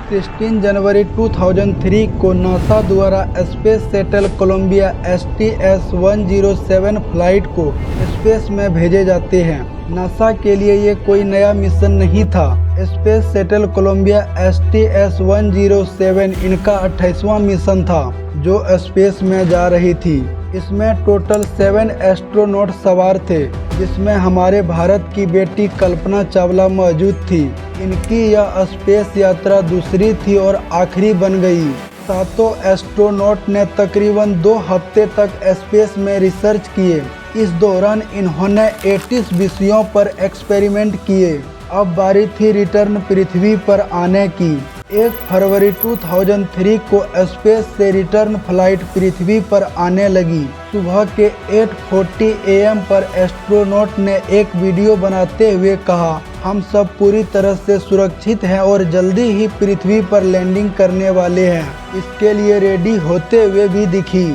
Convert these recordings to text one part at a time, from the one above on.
16 जनवरी 2003 को नासा द्वारा space shuttle Columbia STS-107 flight को स्पेस में भेजे जाते हैं। नासा के लिए ये कोई नया मिशन नहीं था। स्पेस शटल कोलंबिया STS-107 इनका 28वां मिशन था जो स्पेस में जा रही थी। इसमें टोटल 7 एस्ट्रोनॉट सवार थे, जिसमें हमारे भारत की बेटी कल्पना चावला मौजूद थी। इनकी यह स्पेस यात्रा दूसरी थी और आखिरी बन गई। सातों एस्ट्रोनॉट ने तकरीबन 2 हफ्ते तक स्पेस में रिसर्च किए। इस दौरान इन्होंने 38 विषयों पर एक्सपेरिमेंट किए। अब बारी थी रिटर्न पृथ्वी पर आने की। 1 फरवरी 2003 को स्पेस से रिटर्न फ्लाइट पृथ्वी पर आने लगी। सुबह के 8:40 AM पर एस्ट्रोनॉट ने एक वीडियो बनाते हुए कहा, हम सब पूरी तरह से सुरक्षित हैं और जल्दी ही पृथ्वी पर लैंडिंग करने वाले हैं। इसके लिए रेडी होते हुए भी दिखी।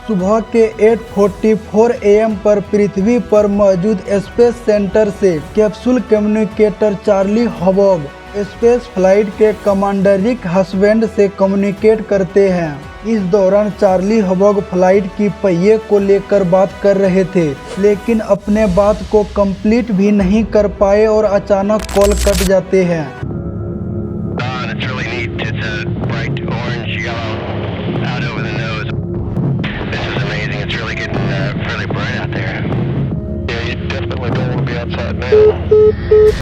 सुबह के 8:44 AM पर पृथ्वी पर मौजूद स्पेस सेंटर से capsule communicator Charlie Hobaugh space flight के कमांडर रिक हसबैंड से कम्युनिकेट करते हैं। इस दौरान चार्ली हबॉग फ्लाइट की पहिए को लेकर बात कर रहे थे, लेकिन अपने बात को कंप्लीट भी नहीं कर पाए और अचानक कॉल कट जाते हैं।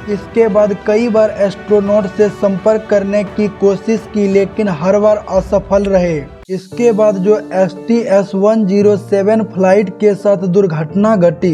इसके बाद कई बार एस्ट्रोनॉट से संपर्क करने की कोशिश की, लेकिन हर बार असफल रहे। इसके बाद जो STS-107 फ्लाइट के साथ दुर्घटना घटी,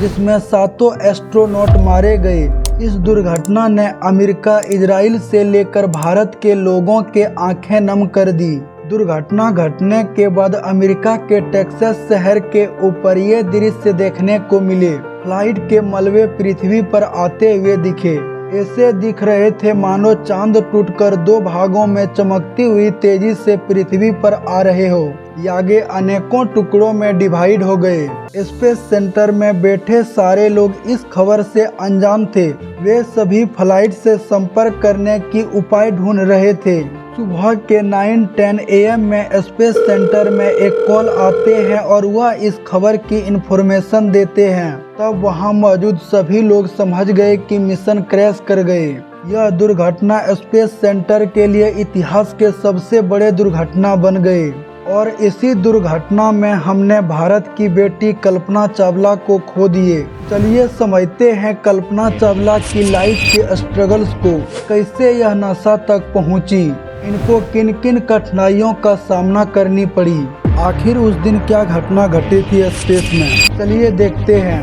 जिसमें 7 एस्ट्रोनॉट मारे गए। इस दुर्घटना ने अमेरिका, इजराइल से लेकर भारत के लोगों के आंखें नम कर दी। दुर्घटना घटने के बाद अमेरिका के टेक्सास शहर के ऊपर ये दृश्य देखने को मिले। फ्लाइट के मलबे पृथ्वी पर आते हुए दिखे। ऐसे दिख रहे थे मानो चांद टूटकर 2 भागों में चमकती हुई तेजी से पृथ्वी पर आ रहे हो। आगे अनेकों टुकड़ों में डिवाइड हो गए। स्पेस सेंटर में बैठे सारे लोग इस खबर से अनजान थे। वे सभी फ्लाइट से संपर्क करने की उपाय ढूंढ रहे थे। सुबह के 9:10 AM में स्पेस सेंटर में एक कॉल आते हैं और वह इस खबर की इन्फॉर्मेशन देते हैं। तब वहां मौजूद सभी लोग समझ गए कि मिशन क्रैश कर गए। यह दुर्घटना स्पेस सेंटर के लिए इतिहास के सबसे बड़े दुर्घटना बन गए और इसी दुर्घटना में हमने भारत की बेटी कल्पना चावला को खो दिए। चलिए समझते हैं कल्पना चावला की लाइफ के स्ट्रगल्स को। कैसे यह नासा तक पहुंची, इनको किन किन कठिनाइयों का सामना करनी पड़ी, आखिर उस दिन क्या घटना घटी थी स्पेस में। चलिए देखते हैं।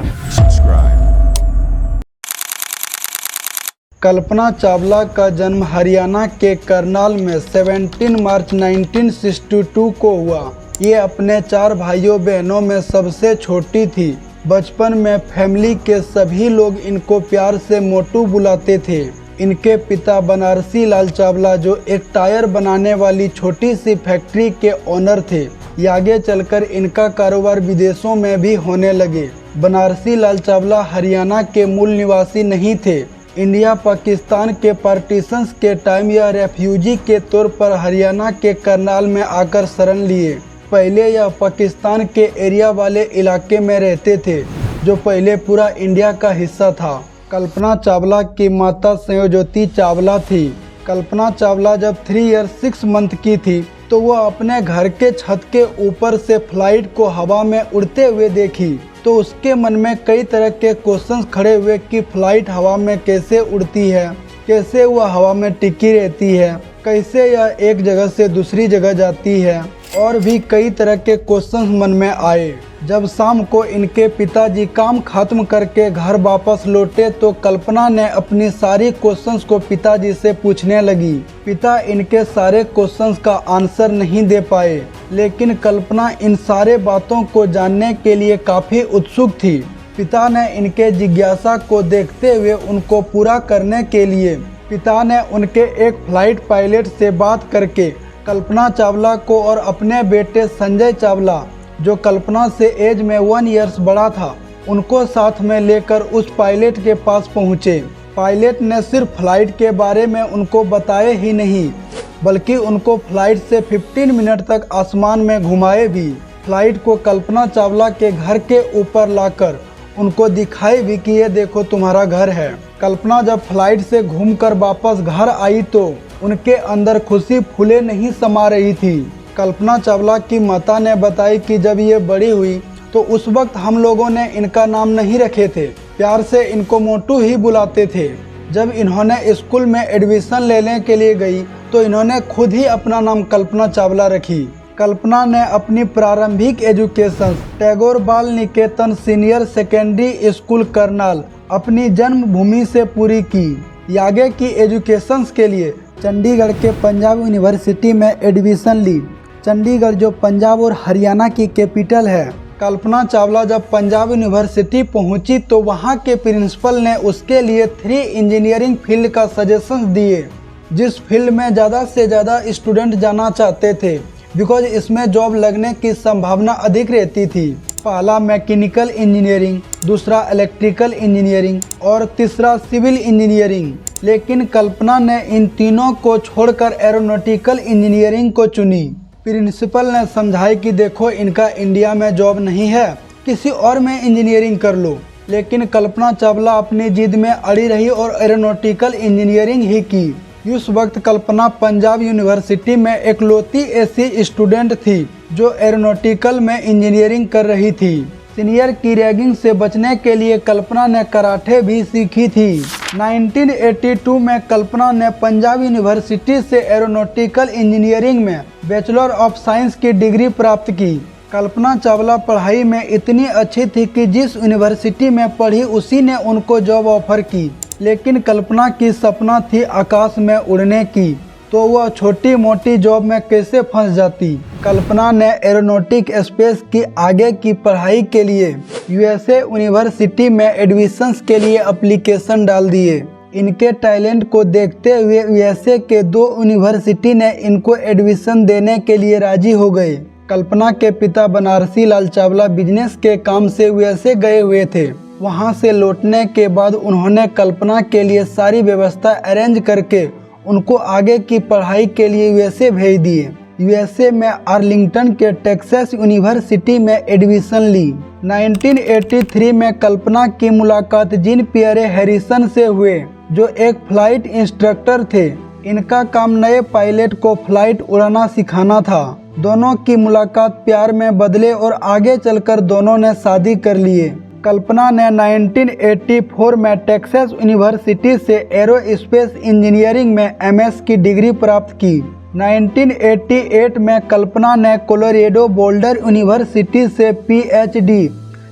कल्पना चावला का जन्म हरियाणा के करनाल में 17 मार्च 1962 को हुआ। ये अपने 4 भाइयों बहनों में सबसे छोटी थी। बचपन में फैमिली के सभी लोग इनको प्यार से मोटू बुलाते थे। इनके पिता बनारसी लाल चावला जो एक टायर बनाने वाली छोटी सी फैक्ट्री के ओनर थे। आगे चलकर इनका कारोबार विदेशों में भी होने लगे। बनारसी लाल चावला हरियाणा के मूल निवासी नहीं थे। इंडिया पाकिस्तान के पार्टीशंस के टाइम यह रेफ्यूजी के तौर पर हरियाणा के करनाल में आकर शरण लिए। पहले यह पाकिस्तान के एरिया वाले इलाके में रहते थे, जो पहले पूरा इंडिया का हिस्सा था। कल्पना चावला की माता संयोज्योति चावला थी। कल्पना चावला जब 3 ईयर 6 मंथ की थी तो वह अपने घर के छत के ऊपर से फ्लाइट को हवा में उड़ते हुए देखी, तो उसके मन में कई तरह के क्वेश्चंस खड़े हुए कि फ्लाइट हवा में कैसे उड़ती है, कैसे वह हवा में टिकी रहती है, कैसे यह एक जगह से दूसरी जगह जाती है, और भी कई तरह के क्वेश्चंस मन में आए। जब शाम को इनके पिताजी काम खत्म करके घर वापस लौटे तो कल्पना ने अपनी सारी क्वेश्चंस को पिताजी से पूछने लगी। पिता इनके सारे क्वेश्चंस का आंसर नहीं दे पाए, लेकिन कल्पना इन सारे बातों को जानने के लिए काफ़ी उत्सुक थी। पिता ने इनके जिज्ञासा को देखते हुए उनको पूरा करने के लिए पिता ने उनके एक फ्लाइट पायलट से बात करके कल्पना चावला को और अपने बेटे संजय चावला, जो कल्पना से एज में 1 ईयर्स बड़ा था, उनको साथ में लेकर उस पायलट के पास पहुँचे। पायलट ने सिर्फ फ्लाइट के बारे में उनको बताए ही नहीं, बल्कि उनको फ्लाइट से 15 मिनट तक आसमान में घुमाए भी। फ्लाइट को कल्पना चावला के घर के ऊपर लाकर उनको दिखाई भी कि ये देखो तुम्हारा घर है। कल्पना जब फ्लाइट से घूमकर वापस घर आई तो उनके अंदर खुशी फूले नहीं समा रही थी। कल्पना चावला की माता ने बताई कि जब ये बड़ी हुई तो उस वक्त हम लोगों ने इनका नाम नहीं रखे थे, प्यार से इनको मोटू ही बुलाते थे। जब इन्होंने स्कूल में एडमिशन लेने के लिए गई तो इन्होंने खुद ही अपना नाम कल्पना चावला रखी। कल्पना ने अपनी प्रारंभिक एजुकेशन टैगोर बाल निकेतन सीनियर सेकेंडरी स्कूल करनाल अपनी जन्मभूमि से पूरी की। आगे की एजुकेशन के लिए चंडीगढ़ के पंजाब यूनिवर्सिटी में एडमिशन ली। चंडीगढ़ जो पंजाब और हरियाणा की कैपिटल है। कल्पना चावला जब पंजाब यूनिवर्सिटी पहुंची तो वहां के प्रिंसिपल ने उसके लिए 3 इंजीनियरिंग फील्ड का सजेशन दिए, जिस फील्ड में ज़्यादा से ज़्यादा स्टूडेंट जाना चाहते थे, बिकॉज इसमें जॉब लगने की संभावना अधिक रहती थी। पहला मैकेनिकल इंजीनियरिंग, दूसरा इलेक्ट्रिकल इंजीनियरिंग और तीसरा सिविल इंजीनियरिंग। लेकिन कल्पना ने इन तीनों को छोड़कर एरोनॉटिकल इंजीनियरिंग को चुनी। प्रिंसिपल ने समझाई कि देखो इनका इंडिया में जॉब नहीं है, किसी और में इंजीनियरिंग कर लो। लेकिन कल्पना चावला अपनी जिद में अड़ी रही और एरोनॉटिकल इंजीनियरिंग ही की। उस वक्त कल्पना पंजाब यूनिवर्सिटी में इकलौती ऐसी स्टूडेंट थी जो एरोनॉटिकल में इंजीनियरिंग कर रही थी। सीनियर की रैगिंग से बचने के लिए कल्पना ने कराटे भी सीखी थी। 1982 में कल्पना ने पंजाब यूनिवर्सिटी से एरोनॉटिकल इंजीनियरिंग में बैचलर ऑफ साइंस की डिग्री प्राप्त की। कल्पना चावला पढ़ाई में इतनी अच्छी थी कि जिस यूनिवर्सिटी में पढ़ी उसी ने उनको जॉब ऑफर की। लेकिन कल्पना की सपना थी आकाश में उड़ने की, तो वह छोटी मोटी जॉब में कैसे फंस जाती। कल्पना ने एरोनॉटिक स्पेस की आगे की पढ़ाई के लिए यूएसए यूनिवर्सिटी में एडमिशन्स के लिए एप्लीकेशन डाल दिए। इनके टैलेंट को देखते हुए यूएसए के 2 यूनिवर्सिटी ने इनको एडमिशन देने के लिए राजी हो गए। कल्पना के पिता बनारसी लाल चावला बिजनेस के काम से यूएसए गए हुए थे। वहां से लौटने के बाद उन्होंने कल्पना के लिए सारी व्यवस्था अरेंज करके उनको आगे की पढ़ाई के लिए यूएसए भेज दिए। यूएसए में आर्लिंगटन के टेक्सास यूनिवर्सिटी में एडमिशन ली। 1983 में कल्पना की मुलाकात जीन पियरे हैरिसन से हुए, जो एक फ्लाइट इंस्ट्रक्टर थे। इनका काम नए पायलट को फ्लाइट उड़ाना सिखाना था। दोनों की मुलाकात प्यार में बदले और आगे चलकर दोनों ने शादी कर लिए। कल्पना ने 1984 में टेक्सास यूनिवर्सिटी से एरोस्पेस इंजीनियरिंग में एमएस की डिग्री प्राप्त की। 1988 में कल्पना ने कोलोराडो बोल्डर यूनिवर्सिटी से पीएचडी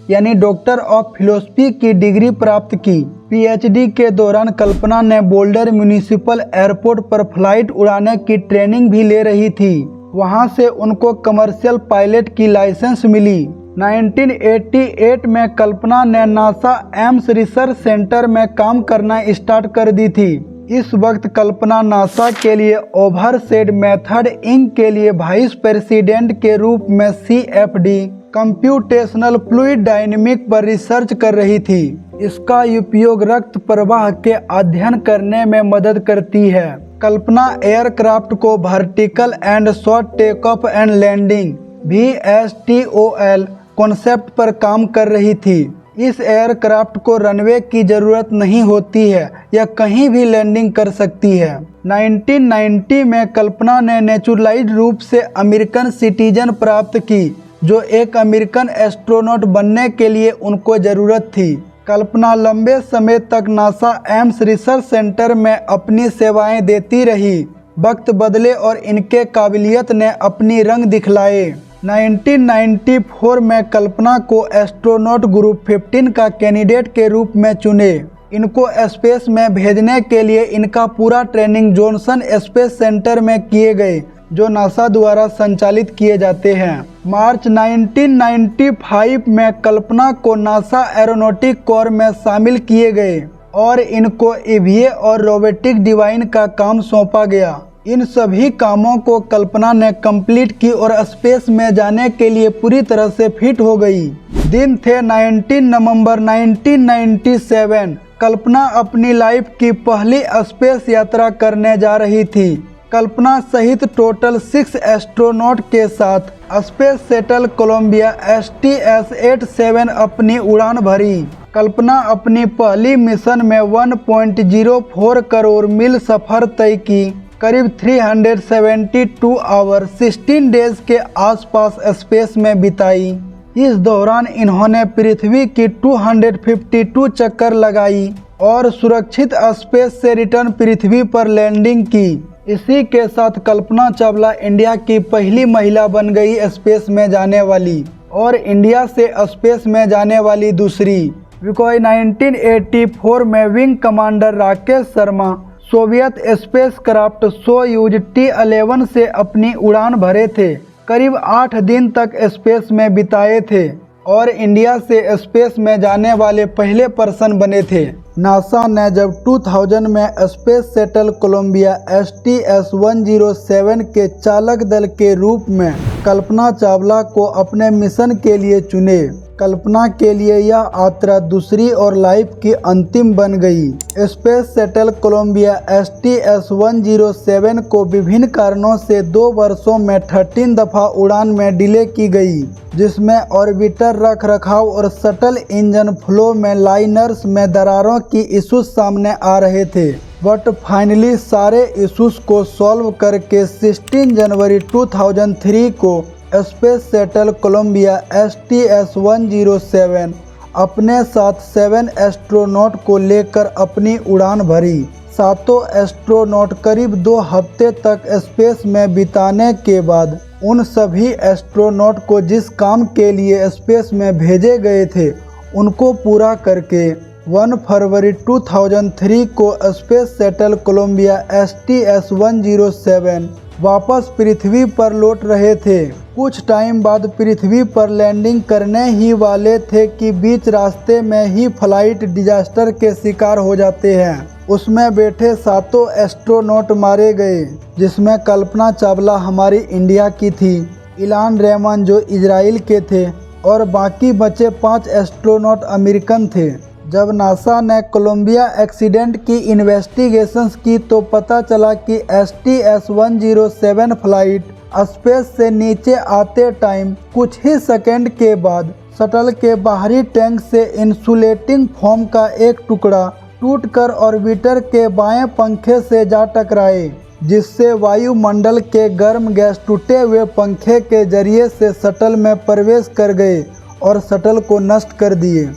यानी डॉक्टर ऑफ फिलोसफी की डिग्री प्राप्त की। पीएचडी के दौरान कल्पना ने बोल्डर म्यूनिसिपल एयरपोर्ट पर फ्लाइट उड़ाने की ट्रेनिंग भी ले रही थी। वहां से उनको कमर्शियल पायलट की लाइसेंस मिली। 1988 में कल्पना ने नासा एम्स रिसर्च सेंटर में काम करना स्टार्ट कर दी थी। इस वक्त कल्पना नासा के लिए ओवरसेड मेथड इंक के लिए वाइस प्रेसिडेंट के रूप में CFD कंप्यूटेशनल फ्लूइड डायनेमिक पर रिसर्च कर रही थी। इसका उपयोग रक्त प्रवाह के अध्ययन करने में मदद करती है। कल्पना एयरक्राफ्ट को vertical and short take off and landing VSTOL concept पर काम कर रही थी। इस एयरक्राफ्ट को रनवे की जरूरत नहीं होती है, यह कहीं भी लैंडिंग कर सकती है। 1990 में कल्पना ने नेचुरलाइज्ड रूप से अमेरिकन सिटीजन प्राप्त की, जो एक अमेरिकन एस्ट्रोनॉट बनने के लिए उनको जरूरत थी। कल्पना लंबे समय तक नासा एम्स रिसर्च सेंटर में अपनी सेवाएं देती रही। वक्त बदले और इनके काबिलियत ने अपनी रंग दिखलाए। 1994 में कल्पना को एस्ट्रोनॉट ग्रुप 15 का कैंडिडेट के रूप में चुने। इनको स्पेस में भेजने के लिए इनका पूरा ट्रेनिंग जॉनसन स्पेस सेंटर में किए गए, जो नासा द्वारा संचालित किए जाते हैं। मार्च 1995 में कल्पना को नासा एरोनॉटिक कोर में शामिल किए गए और इनको EVA और रोबोटिक डिवाइन का काम सौंपा गया। इन सभी कामों को कल्पना ने कंप्लीट की और स्पेस में जाने के लिए पूरी तरह से फिट हो गई। दिन थे 19 नवंबर 1997। कल्पना अपनी लाइफ की पहली स्पेस यात्रा करने जा रही थी। कल्पना सहित टोटल 6 एस्ट्रोनॉट के साथ स्पेस शटल कोलंबिया STS-87 अपनी उड़ान भरी। कल्पना अपनी पहली मिशन में 1.04 करोड़ मील सफर तय की, करीब 372 आवर 16 डेज के आसपास स्पेस में बिताई। इस दौरान इन्होंने पृथ्वी की 252 चक्कर लगाई और सुरक्षित स्पेस से रिटर्न पृथ्वी पर लैंडिंग की। इसी के साथ कल्पना चावला इंडिया की पहली महिला बन गई स्पेस में जाने वाली और इंडिया से स्पेस में जाने वाली दूसरी। विकोई 1984 में wing commander Rakesh Sharma Soviet space craft Soyuz T-11 से अपनी उड़ान भरे थे। करीब 8 दिन तक स्पेस में बिताए थे और इंडिया से स्पेस में जाने वाले पहले पर्सन बने थे। नासा ने जब 2000 में स्पेस शटल कोलंबिया STS-107 के चालक दल के रूप में कल्पना चावला को अपने मिशन के लिए चुने, कल्पना के लिए यह यात्रा दूसरी और लाइफ की अंतिम बन गई। स्पेस शटल कोलंबिया STS-107 को विभिन्न कारणों से 2 वर्षों में 13 दफा उड़ान में डिले की गई, जिसमें ऑर्बिटर रख रखाव और शटल इंजन फ्लो में लाइनर्स में दरारों की इश्यूज सामने आ रहे थे। बट फाइनली सारे इश्यूज को सॉल्व करके 16 जनवरी 2003 को स्पेस शटल कोलंबिया STS-107 अपने साथ 7 एस्ट्रोनॉट को लेकर अपनी उड़ान भरी। 7 एस्ट्रोनॉट करीब 2 हफ्ते तक स्पेस में बिताने के बाद उन सभी एस्ट्रोनॉट को जिस काम के लिए स्पेस में भेजे गए थे उनको पूरा करके 1 फरवरी 2003 को स्पेस शटल कोलंबिया STS-107 वापस पृथ्वी पर लौट रहे थे। कुछ टाइम बाद पृथ्वी पर लैंडिंग करने ही वाले थे कि बीच रास्ते में ही फ्लाइट डिजास्टर के शिकार हो जाते हैं। उसमें बैठे 7 एस्ट्रोनॉट मारे गए, जिसमें कल्पना चावला हमारी इंडिया की थी, इलान रेमन जो इजराइल के थे और बाकी बचे 5 एस्ट्रोनॉट अमेरिकन थे। जब नासा ने कोलंबिया एक्सीडेंट की इन्वेस्टिगेशंस की तो पता चला कि STS-107 फ्लाइट स्पेस से नीचे आते टाइम कुछ ही सेकंड के बाद शटल के बाहरी टैंक से इंसुलेटिंग फोम का एक टुकड़ा टूटकर ऑर्बिटर के बाएं पंखे से जा टकराए, जिससे वायुमंडल के गर्म गैस टूटे हुए पंखे के जरिए से शटल में प्रवेश कर गए और शटल को नष्ट कर दिए।